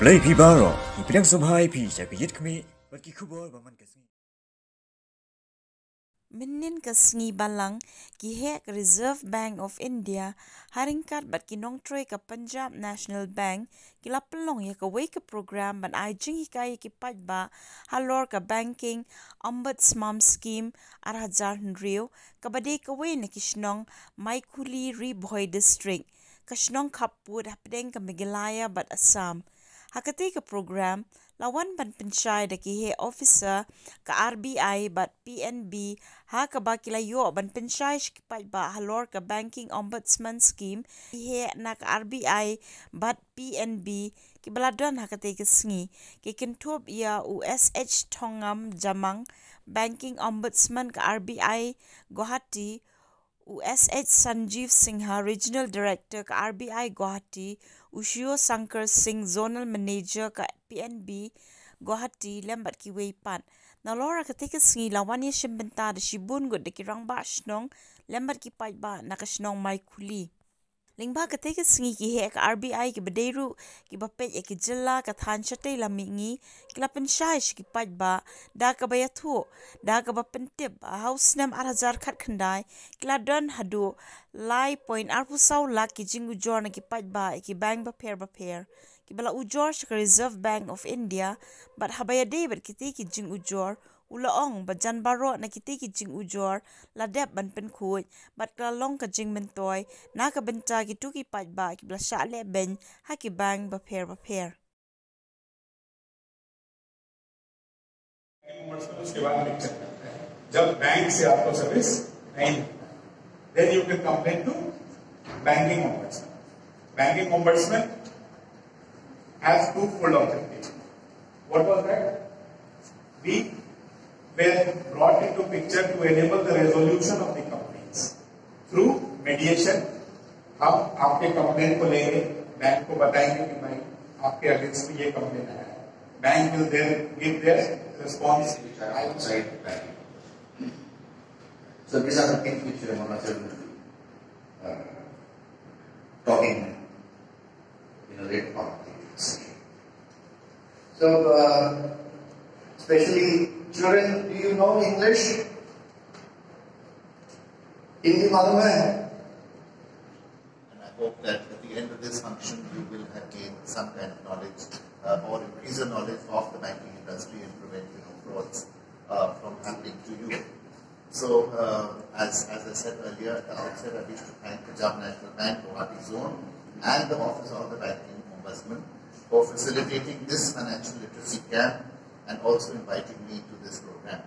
Play Pibaro, Ipidang Subhai Pija, Pijit Kmi, but Kikubo, Baman Kasmi. Minin kasngi balang ki hek Reserve Bank of India haringkat bat kinong troy ka Punjab National Bank kila pelong ya ka wake program ban ajing hikai ki ba halor ka banking ombudsman scheme arhajar hendrio ka bade ka we na kishnong Maikuli Riboy district kashnong kapud hapdeng ka Meghalaya bat Assam hakati ka program lawan ban pensyai da ki he officer ka RBI bat PNB ha ka ba kilayo ban pensyai shikipat ba halor ka banking ombudsman scheme he na ka RBI bat PNB ki baladon ha ka te kisngi ki kintup ya USH Thongam Jamang banking ombudsman ka RBI Guwahati USH Sanjeev Singha Regional Director ka RBI Guwahati Ushio Sankar Singh Zonal Manager ka PNB Guwahati lembat ki weipan nalora ketika sengi lawan ye shimbenta de shibun god de kirang ba shnong lembat ki pai ba nakashnong Maikuli lingba ketika sengi ki he ka RBI ki bedeiru ki bapet ye ki jilla ka than chate lamingi kila pensyai ki pai ba da ka bayathu da ka ba pentip house nam arhazar khat khandai kila don hadu lai point arpu sau la ki jingu jor na ki pai ba ki bank ba pher ki bala ujor shika Reserve Bank of India but habaya day bat kiti ki jing ujor ulaong ba jan baro na kiti ki jing ujor la dep ban pen khuj bat kalong ka jing mentoy na ka benta ki tu ki pat ba ki bala sha le ben ha ki bank ba pher उसके बाद पिक्चर करता है जब बैंक से आपको सर्विस नहीं then you can complain to banking ombudsman has twofold objective. What was that? We were brought into picture to enable the resolution of the complaints through mediation. हम आपके कंप्लेन को लेंगे बैंक को बताएंगे कि भाई आपके अगेंस्ट ये कंप्लेन है bank will then give their response which are outside the bank. So these are the things which Ramana talking in a late part of the session. So, especially children, do you know English? Hindi malum hai? And I hope that at the end of this function you will have gained some kind of knowledge or increase the knowledge of the banking industry and preventing frauds from happening to you. So, as I said earlier at the outset, I wish to thank Punjab National Bank, Guwahati Zone, and the Office of the Banking Ombudsman for facilitating this financial literacy camp and also inviting me to this program.